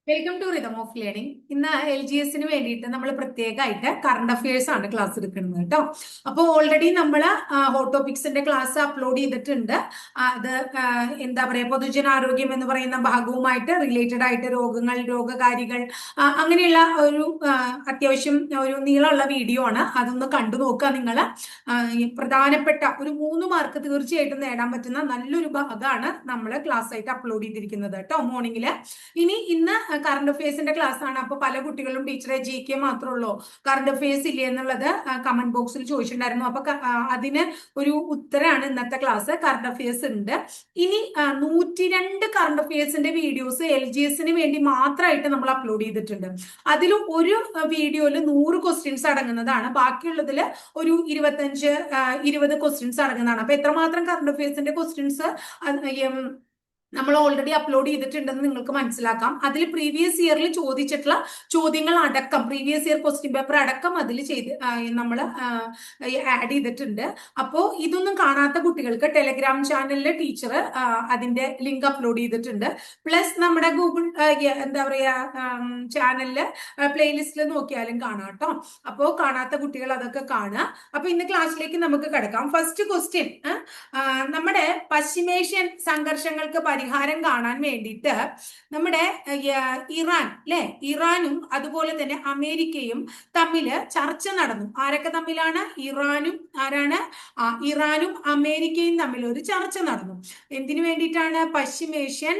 Welcome to rhythm of learning. ഇന്ന് LGSന് വേണ്ടിയിട്ട് നമ്മൾ പ്രത്യേകമായിട്ട് കറണ്ട് അഫയേഴ്സ് ആണ് ക്ലാസ് എടുക്കുന്നത് കേട്ടോ. അപ്പോൾ ഓൾറെഡി നമ്മൾ ഹോട്ട് ടോപ്പിക്സിന്റെ ക്ലാസ് അപ്ലോഡ് ചെയ്തിട്ടുണ്ട്. അത് എന്താ പറയാ, പൊതുജനാരോഗ്യം എന്ന് പറയുന്ന ഭാഗവുമായിട്ട് റിലേറ്റഡ് ആയിട്ട് രോഗങ്ങൾ, രോഗകാരികൾ, അങ്ങനെയുള്ള ഒരു അത്യാവശ്യം ഒരു നീളമുള്ള വീഡിയോ ആണ്. അതൊന്ന് കണ്ടു നോക്കുക നിങ്ങൾ. പ്രധാനപ്പെട്ട ഒരു 3 മാർക്ക് തീർച്ചയായിട്ടും നേടാൻ പറ്റുന്ന നല്ലൊരു ഭാഗമാണ് നമ്മൾ ക്ലാസ് ആയിട്ട് അപ്ലോഡ് ചെയ്തിരിക്കുന്നത് കേട്ടോ, മോർണിംഗില്. ഇന്ന് കറണ്ട് അഫയേഴ്സിന്റെ ക്ലാസ് ആണ്. അപ്പൊ പല കുട്ടികളും ടീച്ചറെ GK മാത്രമേ ഉള്ളൂ, കറണ്ട് അഫയേഴ്സ് ഇല്ലേ എന്നുള്ളത് കമന്റ് ബോക്സിൽ ചോദിച്ചിട്ടുണ്ടായിരുന്നു. അപ്പൊ അതിന് ഒരു ഉത്തരമാണ് ഇന്നത്തെ ക്ലാസ്. കറണ്ട് അഫയേഴ്സ് ഉണ്ട്. ഇനി 102 കറണ്ട് അഫയേഴ്സിന്റെ വീഡിയോസ് LGSന് വേണ്ടി മാത്രമായിട്ട് നമ്മൾ അപ്ലോഡ് ചെയ്തിട്ടുണ്ട്. അതിലും ഒരു വീഡിയോയിൽ 100 ക്വസ്റ്റ്യൻസ് അടങ്ങുന്നതാണ്, ബാക്കിയുള്ളതിൽ ഒരു 25-20 ക്വസ്റ്റ്യൻസ് അടങ്ങുന്നതാണ്. അപ്പൊ എത്രമാത്രം കറണ്ട് അഫയേഴ്സിന്റെ ക്വസ്റ്റ്യൻസ് നമ്മൾ ഓൾറെഡി അപ്ലോഡ് ചെയ്തിട്ടുണ്ടെന്ന് നിങ്ങൾക്ക് മനസ്സിലാക്കാം. അതിൽ പ്രീവിയസ് ഇയറിൽ ചോദിച്ചിട്ടുള്ള ചോദ്യങ്ങൾ അടക്കം, പ്രീവിയസ് ഇയർ ക്വസ്റ്റ്യൻ പേപ്പർ അടക്കം അതിൽ നമ്മൾ ആഡ് ചെയ്തിട്ടുണ്ട്. അപ്പോൾ ഇതൊന്നും കാണാത്ത കുട്ടികൾക്ക് ടെലഗ്രാം ചാനലിലെ ടീച്ചർ അതിന്റെ ലിങ്ക് അപ്ലോഡ് ചെയ്തിട്ടുണ്ട്. പ്ലസ് നമ്മുടെ ഗൂഗിൾ എന്താ പറയാ ചാനലില് പ്ലേലിസ്റ്റിൽ നോക്കിയാലും കാണാം കേട്ടോ. അപ്പോൾ കാണാത്ത കുട്ടികൾ അതൊക്കെ കാണുക. അപ്പൊ ഇന്ന് ക്ലാസ്സിലേക്ക് നമുക്ക് കിടക്കാം. ഫസ്റ്റ് ക്വസ്റ്റ്യൻ, നമ്മുടെ പശ്ചിമേഷ്യൻ സംഘർഷങ്ങൾക്ക് പരിഹാരം കാണാൻ വേണ്ടിയിട്ട് നമ്മുടെ ഇറാൻ അല്ലെ, ഇറാനും അതുപോലെ തന്നെ അമേരിക്കയും തമ്മില് ചർച്ച നടന്നു. ആരൊക്കെ തമ്മിലാണ്? ഇറാനും അമേരിക്കയും തമ്മിൽ ഒരു ചർച്ച നടന്നു. എന്തിനു വേണ്ടിയിട്ടാണ്? പശ്ചിമേഷ്യൻ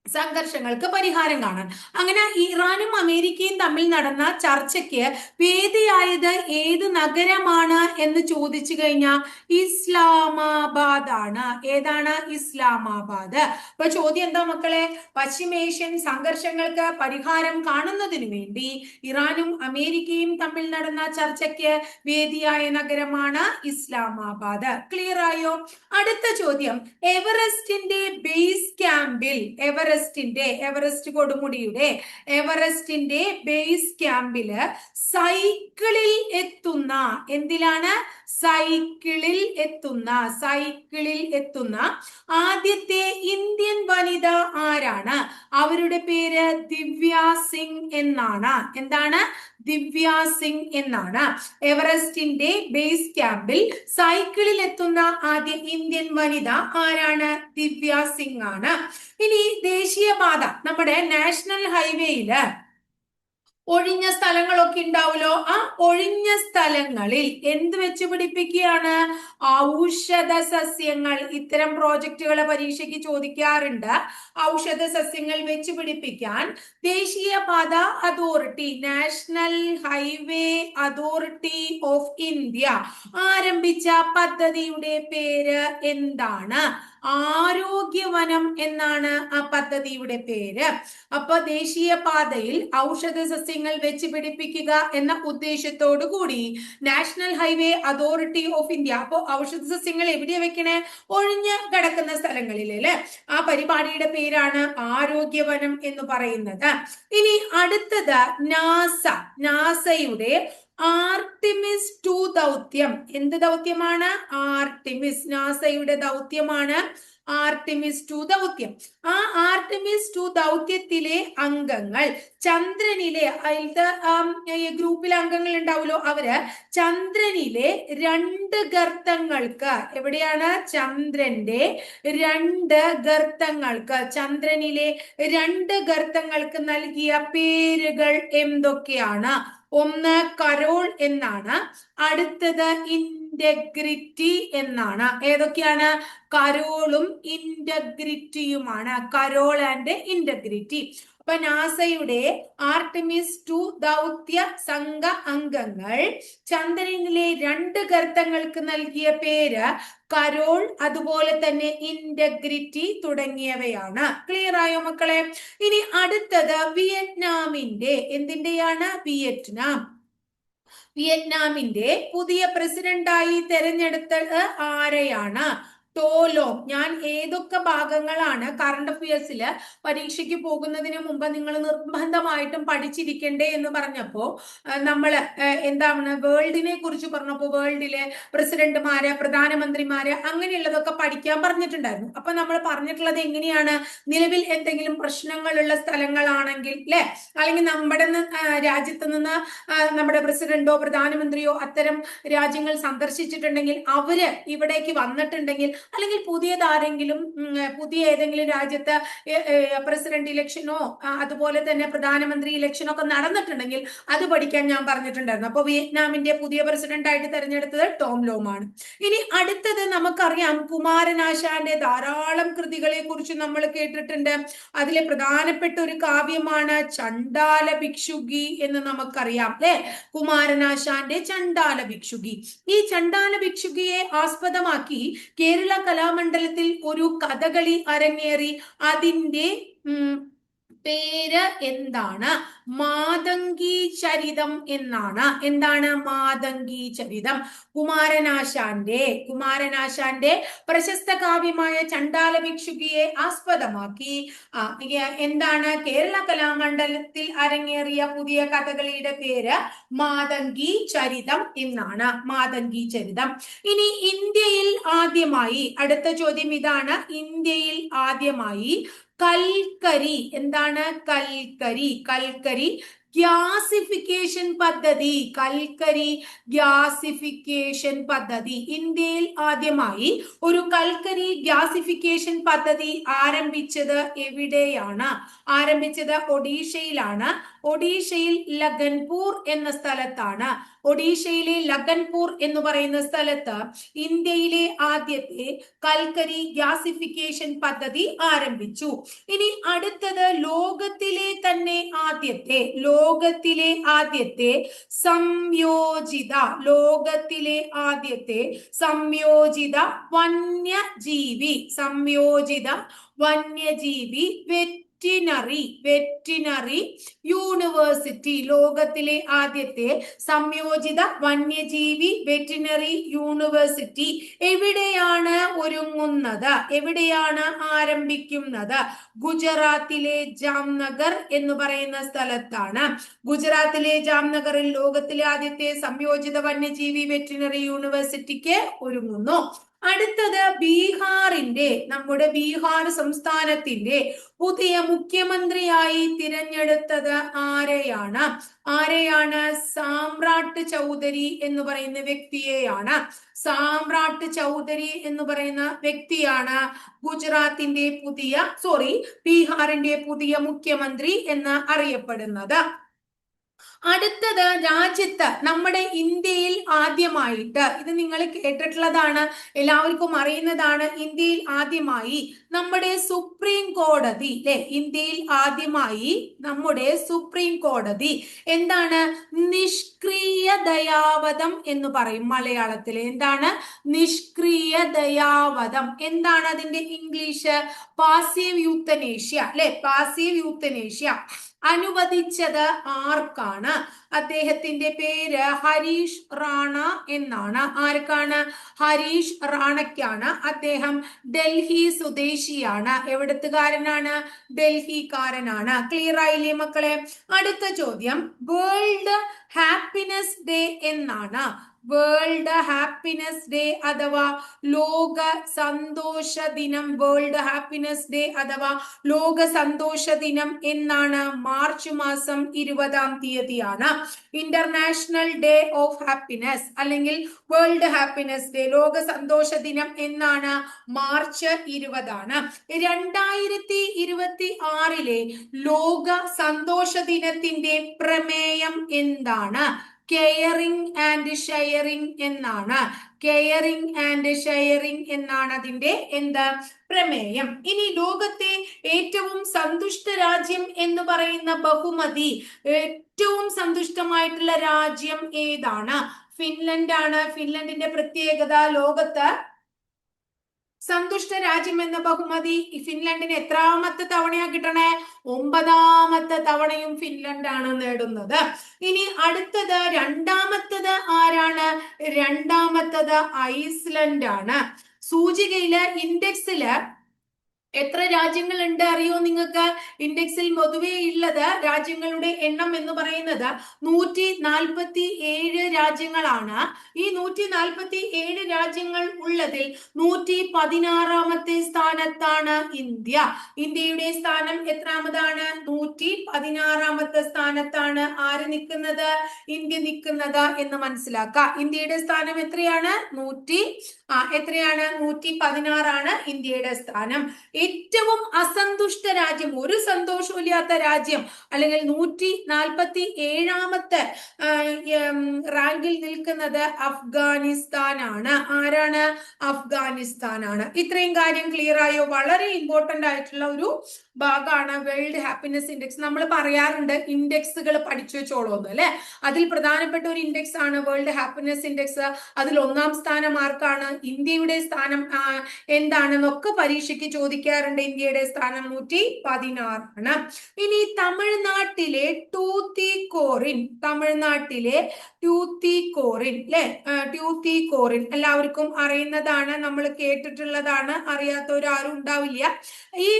സംഘർഷങ്ങൾക്ക് പരിഹാരം കാണാൻ. അങ്ങനെ ഇറാനും അമേരിക്കയും തമ്മിൽ നടന്ന ചർച്ചയ്ക്ക് വേദിയായത് ഏത് നഗരമാണ് എന്ന് ചോദിച്ചു കഴിഞ്ഞാൽ ഇസ്ലാമാബാദ് ആണ്. ഏതാണ്? ഇസ്ലാമാബാദ്. അപ്പൊ ചോദ്യം എന്താ മക്കളെ? പശ്ചിമേഷ്യൻ സംഘർഷങ്ങൾക്ക് പരിഹാരം കാണുന്നതിന് വേണ്ടി ഇറാനും അമേരിക്കയും തമ്മിൽ നടന്ന ചർച്ചയ്ക്ക് വേദിയായ നഗരമാണ് ഇസ്ലാമാബാദ്. ക്ലിയർ ആയോ? അടുത്ത ചോദ്യം, എവറസ്റ്റിന്റെ ബേസ് ക്യാമ്പിൽ, എവറസ്റ്റ് കൊടുമുടിയുടെ എവറസ്റ്റിന്റെ ബേസ് ക്യാമ്പില് സൈക്കിളിൽ എത്തുന്ന, എന്തിലാണ്? സൈക്കിളിൽ എത്തുന്ന ആദ്യത്തെ ഇന്ത്യൻ വനിത ആരാണ്? അവരുടെ പേര് ദിവ്യ സിംഗ് എന്നാണ്. എന്താണ്? ദിവ്യ സിംഗ് എന്നാണ്. എവറസ്റ്റിന്റെ ബേസ് ക്യാമ്പിൽ സൈക്കിളിൽ എത്തുന്ന ആദ്യ ഇന്ത്യൻ വനിത ആരാണ്? ദിവ്യ സിംഗ് ആണ്. ഇനി ദേശീയപാത, നമ്മുടെ നാഷണൽ ഹൈവേയില് ഒഴിഞ്ഞ സ്ഥലങ്ങളൊക്കെ ഉണ്ടാവുമല്ലോ. ആ ഒഴിഞ്ഞ സ്ഥലങ്ങളിൽ എന്ത് വെച്ച് പിടിപ്പിക്കുകയാണ്? ഔഷധ സസ്യങ്ങൾ. ഇത്തരം പ്രോജക്റ്റുകൾ പരീക്ഷയ്ക്ക് ചോദിക്കാറുണ്ട്. ഔഷധ സസ്യങ്ങൾ വെച്ച് പിടിപ്പിക്കാൻ ദേശീയപാത authority, national highway authority of India ആരംഭിച്ച പദ്ധതിയുടെ പേര് എന്താണ്? ആരോഗ്യവനം എന്നാണ് ആ പദ്ധതിയുടെ പേര്. അപ്പൊ ദേശീയപാതയിൽ ഔഷധ സസ്യങ്ങൾ വെച്ച് പിടിപ്പിക്കുക എന്ന ഉദ്ദേശത്തോടു കൂടി national highway authority of India, അപ്പൊ ഔഷധ സസ്യങ്ങൾ എവിടെയാ വെക്കണേ? ഒഴിഞ്ഞ് കിടക്കുന്ന സ്ഥലങ്ങളിൽ അല്ലെ. ആ പരിപാടിയുടെ പേരാണ് ആരോഗ്യവനം എന്ന് പറയുന്നത്. ഇനി അടുത്തത് നാസയുടെ ആർട്ടിമിസ് 2 ദൗത്യം. എന്ത് ദൗത്യമാണ്? നാസയുടെ ദൗത്യമാണ് ആർട്ടിമിസ് 2 ദൗത്യം. ആ ആർട്ടിമിസ് 2 ദൗത്യത്തിലെ അംഗങ്ങൾ ചന്ദ്രനിലെ, അതിലത്തെ ഗ്രൂപ്പിലെ അംഗങ്ങൾ ഉണ്ടാവുമല്ലോ, അവര് ചന്ദ്രനിലെ 2 ഗർത്തങ്ങൾക്ക്, എവിടെയാണ്? ചന്ദ്രന്റെ 2 ഗർത്തങ്ങൾക്ക്, ചന്ദ്രനിലെ 2 ഗർത്തങ്ങൾക്ക് നൽകിയ പേരുകൾ എന്തൊക്കെയാണ്? ഒന്ന് കരോൾ എന്നാണ്, അടുത്തത് ഇന്റഗ്രിറ്റി എന്നാണ്. ഏതൊക്കെയാണ്? കരോളും ഇന്റഗ്രിറ്റിയുമാണ്. Carol and integrity. അപ്പൊ നാസയുടെ ആർട്ടിമിസ് 2 ദൗത്യ സംഘ അംഗങ്ങൾ ചന്ദ്രനിലെ 2 ഗർത്തങ്ങൾക്ക് നൽകിയ പേര് കരോൾ, അതുപോലെ തന്നെ ഇന്റഗ്രിറ്റി തുടങ്ങിയവയാണ്. ക്ലിയർ ആയോ മക്കളെ? ഇനി അടുത്തത് വിയറ്റ്നാമിന്റെ, എന്തിന്റെയാണ്? വിയറ്റ്നാമിന്റെ പുതിയ പ്രസിഡന്റായി തെരഞ്ഞെടുത്തത് ആരെയാണ്? ടോലോ. ഞാൻ ഏതൊക്കെ ഭാഗങ്ങളാണ് കറണ്ട് അഫയേഴ്സിൽ പരീക്ഷയ്ക്ക് പോകുന്നതിന് മുമ്പ് നിങ്ങൾ നിർബന്ധമായിട്ടും പഠിച്ചിരിക്കണ്ടേ എന്ന് പറഞ്ഞപ്പോ നമ്മള് എന്താണ് വേൾഡിനെ കുറിച്ച് പറഞ്ഞപ്പോ വേൾഡിലെ പ്രസിഡന്റുമാര്, പ്രധാനമന്ത്രിമാര് അങ്ങനെയുള്ളതൊക്കെ പഠിക്കാൻ പറഞ്ഞിട്ടുണ്ടായിരുന്നു. അപ്പൊ നമ്മൾ പറഞ്ഞിട്ടുള്ളത് എങ്ങനെയാണ്, നിലവിൽ എന്തെങ്കിലും പ്രശ്നങ്ങളുള്ള സ്ഥലങ്ങളാണെങ്കിൽ അല്ലെ, അല്ലെങ്കിൽ നമ്മുടെ രാജ്യത്ത് നിന്ന് നമ്മുടെ പ്രസിഡന്റോ പ്രധാനമന്ത്രിയോ അത്തരം രാജ്യങ്ങൾ സന്ദർശിച്ചിട്ടുണ്ടെങ്കിൽ, അവര് ഇവിടേക്ക് വന്നിട്ടുണ്ടെങ്കിൽ, അല്ലെങ്കിൽ പുതിയതാരെങ്കിലും പുതിയ ഏതെങ്കിലും രാജ്യത്ത് പ്രസിഡന്റ് ഇലക്ഷനോ അതുപോലെ തന്നെ പ്രധാനമന്ത്രി ഇലക്ഷനോ ഒക്കെ നടന്നിട്ടുണ്ടെങ്കിൽ അത് പഠിക്കാൻ ഞാൻ പറഞ്ഞിട്ടുണ്ടായിരുന്നു. അപ്പൊ വിയറ്റ്നാമിന്റെ പുതിയ പ്രസിഡന്റ് ആയിട്ട് തെരഞ്ഞെടുത്തത് ടോം ലോമാണ്. ഇനി അടുത്തത് നമുക്കറിയാം, കുമാരനാശാന്റെ ധാരാളം കൃതികളെ കുറിച്ച് നമ്മൾ കേട്ടിട്ടുണ്ട്. അതിലെ പ്രധാനപ്പെട്ട ഒരു കാവ്യമാണ് ചണ്ടാല ഭിക്ഷുകി എന്ന് നമുക്കറിയാം അല്ലെ. കുമാരനാശാന്റെ ചണ്ടാല ഭിക്ഷുകി. ഈ ചണ്ടാല ഭിക്ഷുകിയെ ആസ്പദമാക്കി കേരള കലാമണ്ഡലത്തിൽ ഒരു കഥകളി അരങ്ങേറി. അതിന്റെ പേര് എന്താണ്? മാതങ്കി ചരിതം എന്നാണ്. എന്താണ് മാതങ്കി ചരിതം? കുമാരനാശാന്റെ പ്രശസ്ത കാവ്യമായ ചണ്ടാല ഭിക്ഷുകിയെ ആസ്പദമാക്കി എന്താണ് കേരള കലാമണ്ഡലത്തിൽ അരങ്ങേറിയ പുതിയ കഥകളിയുടെ പേര് മാതങ്കി ചരിതം എന്നാണ്. മാതങ്കി ചരിതം. ഇനി ഇന്ത്യയിൽ ആദ്യമായി, അടുത്ത ചോദ്യം ഇതാണ്, ഇന്ത്യയിൽ ആദ്യമായി കൽക്കരി, എന്താണ് കൽക്കരി ഗ്യാസിഫിക്കേഷൻ പദ്ധതി. കൽക്കരി ഗ്യാസിഫിക്കേഷൻ പദ്ധതി. ഇന്ത്യയിൽ ആദ്യമായി ഒരു കൽക്കരി ഗ്യാസിഫിക്കേഷൻ പദ്ധതി ആരംഭിച്ചത് എവിടെയാണ്? ആരംഭിച്ചത് ഒഡീഷയിലാണ്. ഒഡീഷയിൽ ലഖൻപൂർ എന്ന സ്ഥലത്താണ്. ഒഡീഷയിലെ ലഖൻപൂർ എന്ന് പറയുന്ന സ്ഥലത്ത് ഇന്ത്യയിലെ ആദ്യത്തെ കൽക്കരി ഗ്യാസിഫിക്കേഷൻ പദ്ധതി ആരംഭിച്ചു. ഇനി അടുത്തത് ലോകത്തിലെ ആദ്യത്തെ സംയോജിത വന്യജീവി വെറ്റിനറി യൂണിവേഴ്സിറ്റി. ലോകത്തിലെ ആദ്യത്തെ സംയോജിത വന്യജീവി വെറ്റിനറി യൂണിവേഴ്സിറ്റി എവിടെയാണ് ഒരുങ്ങുന്നത്? എവിടെയാണ് ആരംഭിക്കുന്നത്? ഗുജറാത്തിലെ ജാംനഗർ എന്ന് പറയുന്ന സ്ഥലത്താണ്. ഗുജറാത്തിലെ ജാംനഗറിൽ ലോകത്തിലെ ആദ്യത്തെ സംയോജിത വന്യജീവി വെറ്റിനറി യൂണിവേഴ്സിറ്റിക്ക് ഒരുങ്ങുന്നു. അടുത്തത് നമ്മുടെ ബീഹാർ സംസ്ഥാനത്തിന്റെ പുതിയ മുഖ്യമന്ത്രിയായി തിരഞ്ഞെടുത്തത് ആരെയാണ്? സാമ്രാട്ട് ചൗധരി എന്ന് പറയുന്ന വ്യക്തിയെയാണ്. സാമ്രാട്ട് ചൗധരി എന്ന് പറയുന്ന വ്യക്തിയാണ് ബീഹാറിന്റെ പുതിയ മുഖ്യമന്ത്രി എന്ന് അറിയപ്പെടുന്നത്. അടുത്തത് രാജ്യത്ത് നമ്മുടെ ഇന്ത്യയിൽ ആദ്യമായിട്ട്, ഇത് നിങ്ങൾ കേട്ടിട്ടുള്ളതാണ്, എല്ലാവർക്കും അറിയുന്നതാണ്, ഇന്ത്യയിൽ ആദ്യമായി നമ്മുടെ സുപ്രീം കോടതി ഇന്ത്യയിൽ ആദ്യമായി നമ്മുടെ സുപ്രീം കോടതി എന്താണ്? നിഷ്ക്രിയ ദയാവധം എന്ന് പറയും മലയാളത്തിൽ. എന്താണ് നിഷ്ക്രിയ ദയാവധം? എന്താണ് അതിന്റെ English? Passive euthanasia passive euthanasia അനുവദിച്ചത് ആർക്കാണ്? അദ്ദേഹത്തിന്റെ പേര് ഹരീഷ് റാണ എന്നാണ്. ആർക്കാണ്? ഹരീഷ് റാണയ്ക്കാണ്. അദ്ദേഹം ഡൽഹി സ്വദേശിയാണ്. എവിടത്തുകാരനാണ്? ഡൽഹിക്കാരനാണ്. ക്ലിയർ ആയില്ലേ മക്കളെ? അടുത്ത ചോദ്യം, വേൾഡ് ഹാപ്പിനെസ് ഡേ എന്നാണ്. വേൾഡ് ഹാപ്പിനെസ് ഡേ അഥവാ ലോക സന്തോഷ ദിനം. വേൾഡ് ഹാപ്പിനെസ് ഡേ അഥവാ ലോക സന്തോഷ ദിനം എന്നാണ്? മാർച്ച് മാസം 20-ാം തീയതിയാണ്. ഇന്റർനാഷണൽ ഡേ ഓഫ് ഹാപ്പിനെസ് അല്ലെങ്കിൽ വേൾഡ് ഹാപ്പിനെസ് ഡേ, ലോക സന്തോഷ ദിനം എന്നാണ്? മാർച്ച് 20 2026 ലോക സന്തോഷ ദിനത്തിന്റെ പ്രമേയം എന്താണ്? കെയറിംഗ് ആൻഡ് ഷെയറിംഗ് എന്നാണ്. കെയറിംഗ് ആൻഡ് ഷെയറിംഗ് എന്നാണ് അതിന്റെ പ്രമേയം. ഇനി ലോകത്തെ ഏറ്റവും സന്തുഷ്ട രാജ്യം എന്ന് പറയുന്ന ബഹുമതി, ഏറ്റവും സന്തുഷ്ടമായിട്ടുള്ള രാജ്യം ഏതാണ്? ഫിൻലൻഡ് ആണ്. ഫിൻലൻഡിന്റെ പ്രത്യേകത, ലോകത്ത് സന്തുഷ്ട രാജ്യം എന്ന ബഹുമതി ഫിൻലൻഡിന് എത്രാമത്തെ തവണയാ കിട്ടണേ? 9ാമത്തെ തവണയും ഫിൻലൻഡ് ആണ് നേടുന്നത്. ഇനി അടുത്തത് രണ്ടാമത്തത് ആരാണ്? രണ്ടാമത്തത് ഐസ്ലൻഡ് ആണ്. സൂചികയില് ഇൻഡെക്സില് എത്ര രാജ്യങ്ങളുണ്ട് അറിയോ നിങ്ങൾക്ക്? ഇൻഡെക്സിൽ പൊതുവെ ഉള്ളത് രാജ്യങ്ങളുടെ എണ്ണം എന്ന് പറയുന്നത് 147 രാജ്യങ്ങളാണ്. ഈ 147 രാജ്യങ്ങൾ ഉള്ളതിൽ 116ാമത്തെ സ്ഥാനത്താണ് ഇന്ത്യ. ഇന്ത്യയുടെ സ്ഥാനം എത്രാമതാണ്? 116ാമത്തെ സ്ഥാനത്താണ് ആര് നിൽക്കുന്നത്? ഇന്ത്യ നിൽക്കുന്നത് എന്ന് മനസ്സിലാക്കുക. ഇന്ത്യയുടെ സ്ഥാനം എത്രയാണ്? 116 ഇന്ത്യയുടെ സ്ഥാനം. ഏറ്റവും അസന്തുഷ്ട രാജ്യം, ഒരു സന്തോഷവും ഇല്ലാത്ത രാജ്യം, അല്ലെങ്കിൽ 147ാമത്തെ റാങ്കിൽ നിൽക്കുന്നത് അഫ്ഗാനിസ്ഥാനാണ്. ആരാണ്? അഫ്ഗാനിസ്ഥാനാണ്. ഇത്രയും കാര്യം ക്ലിയർ ആയോ? വളരെ ഇമ്പോർട്ടന്റ് ആയിട്ടുള്ള ഒരു ഭാഗമാണ് വേൾഡ് ഹാപ്പിനെസ് ഇൻഡെക്സ്. നമ്മൾ പറയാറുണ്ട് ഇൻഡെക്സുകൾ പഠിച്ചു വെച്ചോളൂന്ന് അല്ലെ. അതിൽ പ്രധാനപ്പെട്ട ഒരു ഇൻഡെക്സ് ആണ് വേൾഡ് ഹാപ്പിനെസ് ഇൻഡെക്സ്. അതിൽ 1ാം സ്ഥാനം ആർക്കാണ്? ഇന്ത്യയുടെ സ്ഥാനം എന്താണെന്നൊക്കെ പരീക്ഷയ്ക്ക് ചോദിക്കാറുണ്ട്. ഇന്ത്യയുടെ സ്ഥാനം 116 ഇനി തമിഴ്നാട്ടിലെ ടൂത്തിക്കോറിൻ, തമിഴ്നാട്ടിലെ ട്യൂത്തിക്കോറിൻ അല്ലെ, ട്യൂത്തിക്കോറിൻ എല്ലാവർക്കും അറിയുന്നതാണ്, നമ്മൾ കേട്ടിട്ടുള്ളതാണ്, അറിയാത്തവരാരും ഉണ്ടാവില്ല. ഈ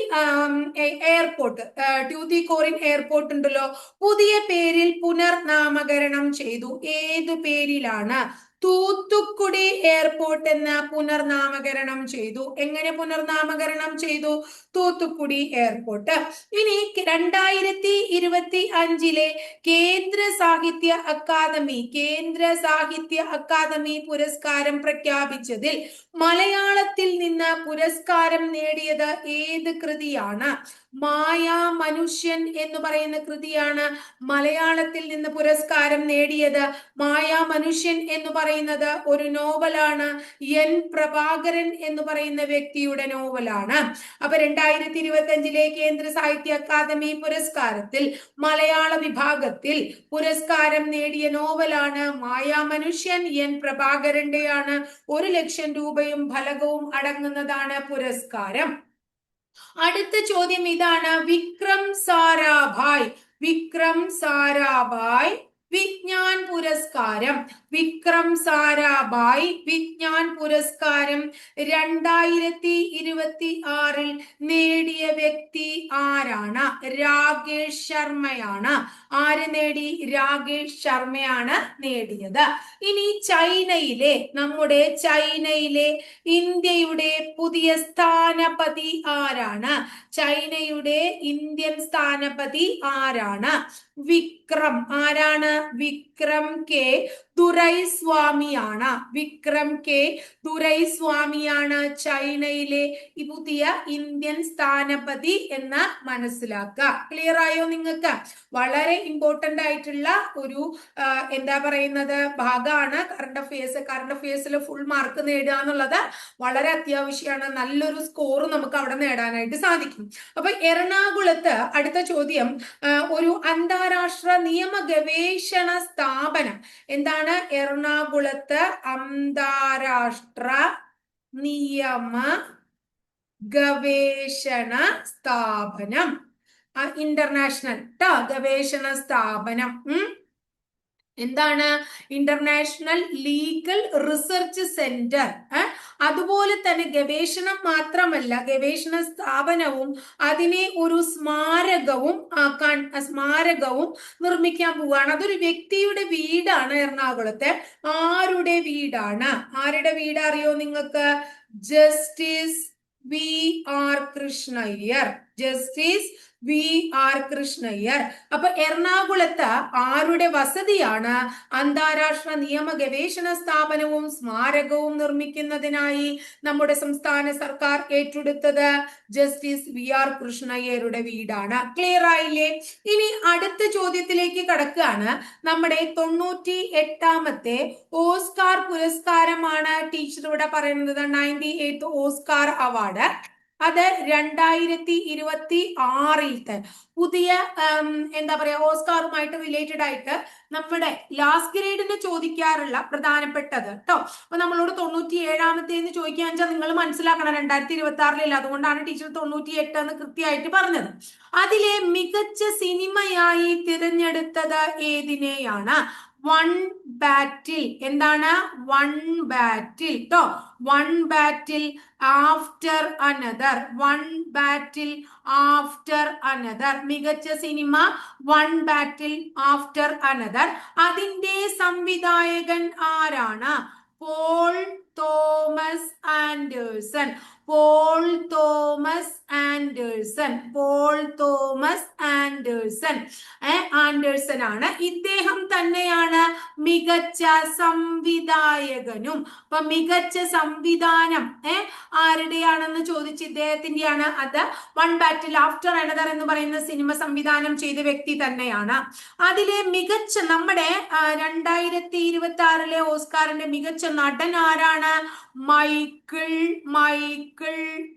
എയർപോർട്ട്, ട്യൂത്തിക്കോറിൻ എയർപോർട്ട് ഉണ്ടല്ലോ, പുതിയ പേരിൽ പുനർനാമകരണം ചെയ്തു. ഏതു പേരിലാണ്? തൂത്തുക്കുടി എയർപോർട്ട് എന്ന് പുനർനാമകരണം ചെയ്തു. എങ്ങനെ പുനർനാമകരണം ചെയ്തു? തൂത്തുക്കുടി എയർപോർട്ട്. ഇനി 2025 കേന്ദ്ര സാഹിത്യ അക്കാദമി, കേന്ദ്ര സാഹിത്യ അക്കാദമി പുരസ്കാരം പ്രഖ്യാപിച്ചതിൽ മലയാളത്തിൽ നിന്ന് പുരസ്കാരം നേടിയത് ഏത് കൃതിയാണ്? മായാ മനുഷ്യൻ എന്ന് പറയുന്ന കൃതിയാണ് മലയാളത്തിൽ നിന്ന് പുരസ്കാരം നേടിയത്. മായാ മനുഷ്യൻ എന്ന് പറയുന്നത് ഒരു നോവലാണ്. എൻ പ്രഭാകരൻ എന്ന് പറയുന്ന വ്യക്തിയുടെ നോവലാണ്. അപ്പൊ 2025 കേന്ദ്ര സാഹിത്യ അക്കാദമി പുരസ്കാരത്തിൽ മലയാള വിഭാഗത്തിൽ പുരസ്കാരം നേടിയ നോവലാണ് മായാ മനുഷ്യൻ. എൻ പ്രഭാകരന്റെയാണ്. 1,00,000 രൂപയും ഫലകവും അടങ്ങുന്നതാണ് പുരസ്കാരം. അടുത്ത ചോദ്യം ഇതാണ്. വിക്രം സാരാഭായ്, വിക്രം സാരാഭായ് വിജ്ഞാൻ പുരസ്കാരം, വിക്രം സാരാഭായ് വിജ്ഞാൻ പുരസ്കാരം 2026 നേടിയ വ്യക്തി ആരാണ്? രാകേഷ് ശർമ്മയാണ്. ആര് നേടി? രാകേഷ് ശർമ്മയാണ് നേടിയത്. ഇനി ചൈനയിലെ, നമ്മുടെ ചൈനയിലെ ഇന്ത്യയുടെ പുതിയ സ്ഥാനപതി ആരാണ്? ചൈനയുടെ ഇന്ത്യൻ സ്ഥാനപതി ആരാണ്? വിക്രം. ആരാണ്? വിക്രം കെ ദുരൈസ്വാമിയാണ്. വിക്രം കെ ദുരൈസ്വാമിയാണ് ചൈനയിലെ പുതിയ ഇന്ത്യൻ സ്ഥാനപതി എന്ന് മനസ്സിലാക്കുക. ക്ലിയർ ആയോ നിങ്ങൾക്ക്? വളരെ ഇമ്പോർട്ടന്റ് ആയിട്ടുള്ള ഒരു എന്താ പറയുന്നത് ഭാഗമാണ് കറണ്ട് അഫയേഴ്സ്. കറണ്ട് അഫയേഴ്സിൽ ഫുൾ മാർക്ക് നേടുക എന്നുള്ളത് വളരെ അത്യാവശ്യമാണ്. നല്ലൊരു സ്കോർ നമുക്ക് അവിടെ നേടാനായിട്ട് സാധിക്കും. അപ്പൊ എറണാകുളത്ത് അടുത്ത ചോദ്യം, ഒരു അന്താരാഷ്ട്ര നിയമ ഗവേഷണ സ്ഥാപനം. എന്താണ്? എറണാകുളത്ത് അന്താരാഷ്ട്ര നിയമ ഗവേഷണ സ്ഥാപനം, ഇന്റർനാഷണൽ ഗവേഷണ സ്ഥാപനം. എന്താണ്? International legal research centre. അതുപോലെ തന്നെ ഗവേഷണം മാത്രമല്ല, ഗവേഷണ സ്ഥാപനവും അതിനെ ഒരു സ്മാരകവും നിർമ്മിക്കാൻ പോവുകയാണ്. അതൊരു വ്യക്തിയുടെ വീടാണ് എറണാകുളത്തെ. ആരുടെ വീടാണ്? ആരുടെ വീട് അറിയോ നിങ്ങൾക്ക്? Justice V R Krishna Iyer. Justice V R Krishna Iyer. അപ്പൊ എറണാകുളത്ത് ആരുടെ വസതിയാണ് അന്താരാഷ്ട്ര നിയമ ഗവേഷണ സ്ഥാപനവും സ്മാരകവും നിർമ്മിക്കുന്നതിനായി നമ്മുടെ സംസ്ഥാന സർക്കാർ ഏറ്റെടുത്തത്? ജസ്റ്റിസ് വി ആർ കൃഷ്ണയ്യരുടെ വീടാണ്. ക്ലിയർ ആയില്ലേ? ഇനി അടുത്ത ചോദ്യത്തിലേക്ക് കടക്കുകയാണ്. നമ്മുടെ 98ാമത്തെ ഓസ്കാർ പുരസ്കാരമാണ് ടീച്ചർ ഇവിടെ പറയുന്നത്. 98th Oscar award. അത് 2026 പുതിയ എന്താ പറയാ ഓസ്കാറുമായിട്ട് റിലേറ്റഡ് ആയിട്ട് നമ്മുടെ ലാസ്റ്റ് ഗ്രേഡിന് ചോദിക്കാറുള്ള പ്രധാനപ്പെട്ടത് കേട്ടോ. അപ്പൊ നമ്മളോട് 97ാമത്തേന്ന് ചോദിക്കുക വെച്ചാൽ നിങ്ങൾ മനസ്സിലാക്കണം 2026 അതുകൊണ്ടാണ് ടീച്ചർ 98 എന്ന് കൃത്യമായിട്ട് പറഞ്ഞത്. അതിലെ മികച്ച സിനിമയായി തിരഞ്ഞെടുത്തത് ഏതിനെയാണ്? വൺ ബാറ്റിൽ എന്താണ് വൺ ബാറ്റിൽ ട്ടോ one battle after another one battle after another മികച്ച സിനിമ വൺ ബാറ്റിൽ ആഫ്റ്റർ അനദർ അതിന്റെ സംവിധായകൻ ആരാണ് Paul Thomas Anderson Paul Thomas Anderson Paul Thomas Anderson Anderson ആണ് ഇദ്ദേഹം തന്നെയാണ് മികച്ച സംവിധായകനും അപ്പൊ മികച്ച സംവിധാനം ആരുടെയാണെന്ന് ചോദിച്ച് ഇദ്ദേഹത്തിന്റെയാണ് അത് വൺ ബാറ്റിൽ ആഫ്റ്റർ അനദർ എന്ന് പറയുന്ന സിനിമ സംവിധാനം ചെയ്ത വ്യക്തി തന്നെയാണ് അതിലെ മികച്ച നമ്മുടെ 2026 ഓസ്കാറിന്റെ മികച്ച നടൻ ആരാണ് Michael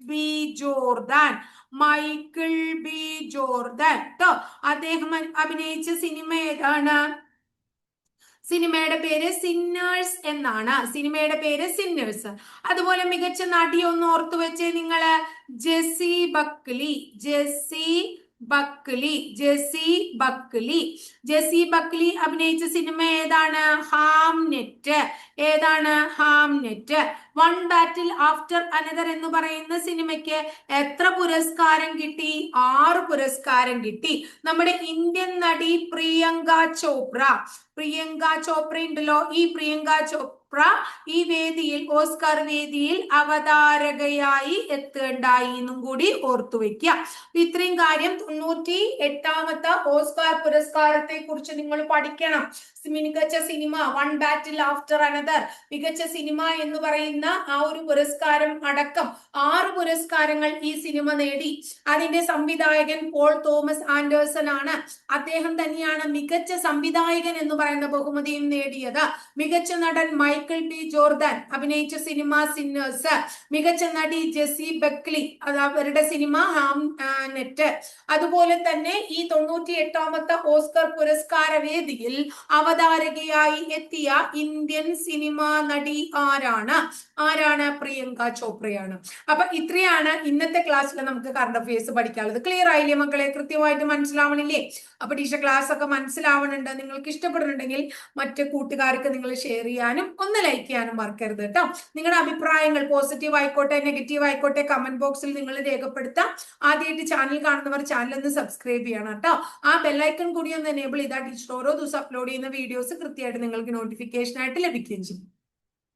B Jordan Michael B Jordan ട്ടോ അദ്ദേഹം അഭിനയിച്ച സിനിമ ഏതാണ് സിനിമയുടെ പേര് സിന്നേഴ്സ് എന്നാണ് സിനിമയുടെ പേര് സിന്നേഴ്സ് അതുപോലെ മികച്ച നടി ഒന്ന് ഓർത്തു വെച്ചേ നിങ്ങള് ജെസ്സി ബക്ലി ജെസ്സി ബക്ലി അഭിനയിച്ച സിനിമ ഏതാണ് ഹാംനെറ്റ് വൺ ബാറ്റിൽ ആഫ്റ്റർ അനദർ എന്ന് പറയുന്ന സിനിമയ്ക്ക് എത്ര പുരസ്കാരം കിട്ടി 6 പുരസ്കാരം കിട്ടി നമ്മുടെ ഇന്ത്യൻ നടി പ്രിയങ്ക ചോപ്ര ഉണ്ടല്ലോ ഈ പ്രിയങ്ക ചോപ്ര ഈ വേദിയിൽ ഓസ്കാർ വേദിയിൽ അവതാരകയായി എത്തേണ്ടായി എന്നും കൂടി ഓർത്തു വെക്കുക ഇത്രയും കാര്യം 98ാമത്തെ ഓസ്കാർ പുരസ്കാരത്തെ കുറിച്ച് നിങ്ങൾ പഠിക്കണം മികച്ച സിനിമ വൺ ബാറ്റിൽ ആഫ്റ്റർ അനദർ മികച്ച സിനിമ എന്ന് പറയുന്ന ആ ഒരു പുരസ്കാരം അടക്കം 6 പുരസ്കാരങ്ങൾ ഈ സിനിമ നേടി അതിന്റെ സംവിധായകൻ പോൾ തോമസ് ആൻഡേഴ്സൺ ആണ് അദ്ദേഹം തന്നെയാണ് മികച്ച സംവിധായകൻ എന്ന് പറയുന്ന ബഹുമതിയും നേടിയത് മികച്ച നടൻ മൈക്കിൾ ബി ജോർദാൻ അഭിനയിച്ച സിനിമ സിന്നേഴ്സ് മികച്ച നടി ജെസ്സി ബക്ലി അത് അവരുടെ സിനിമ ഹാംനെറ്റ് അതുപോലെ തന്നെ ഈ 98ാമത്തെ ഓസ്കർ പുരസ്കാര വേദിയിൽ അവതാരകയായി എത്തിയ ഇന്ത്യൻ സിനിമാ നടി ആരാണ് പ്രിയങ്ക ചോപ്രയാണ് അപ്പൊ ഇത്രയാണ് ഇന്നത്തെ ക്ലാസ്സിൽ നമുക്ക് കറണ്ട് അഫയേഴ്സ് പഠിക്കാനുള്ളത് ക്ലിയർ ആയില്ലേ മക്കളെ കൃത്യമായിട്ട് മനസ്സിലാവണില്ലേ അപ്പൊ ടീച്ചർ ക്ലാസ് ഒക്കെ മനസ്സിലാവണുണ്ട് നിങ്ങൾക്ക് ഇഷ്ടപ്പെടുന്നുണ്ടെങ്കിൽ മറ്റു കൂട്ടുകാർക്ക് നിങ്ങൾ ഷെയർ ചെയ്യാനും ഒന്ന് ലൈക്ക് ചെയ്യാനും മറക്കരുത് കേട്ടോ നിങ്ങളുടെ അഭിപ്രായങ്ങൾ പോസിറ്റീവ് ആയിക്കോട്ടെ നെഗറ്റീവ് ആയിക്കോട്ടെ കമന്റ് ബോക്സിൽ നിങ്ങൾ രേഖപ്പെടുത്താം ആദ്യമായിട്ട് ചാനൽ കാണുന്നവർ ചാനൽ ഒന്ന് സബ്സ്ക്രൈബ് ചെയ്യണം കേട്ടോ ആ ബെല്ലൈക്കൺ കൂടി ഒന്ന് എനേബിൾ ചെയ്താൽ ടീച്ചർ ഓരോ ദിവസം അപ്ലോഡ് ചെയ്യുന്ന വീഡിയോസ് കൃത്യമായിട്ട് നിങ്ങൾക്ക് നോട്ടിഫിക്കേഷൻ ആയിട്ട് ലഭിക്കുകയും ചെയ്യും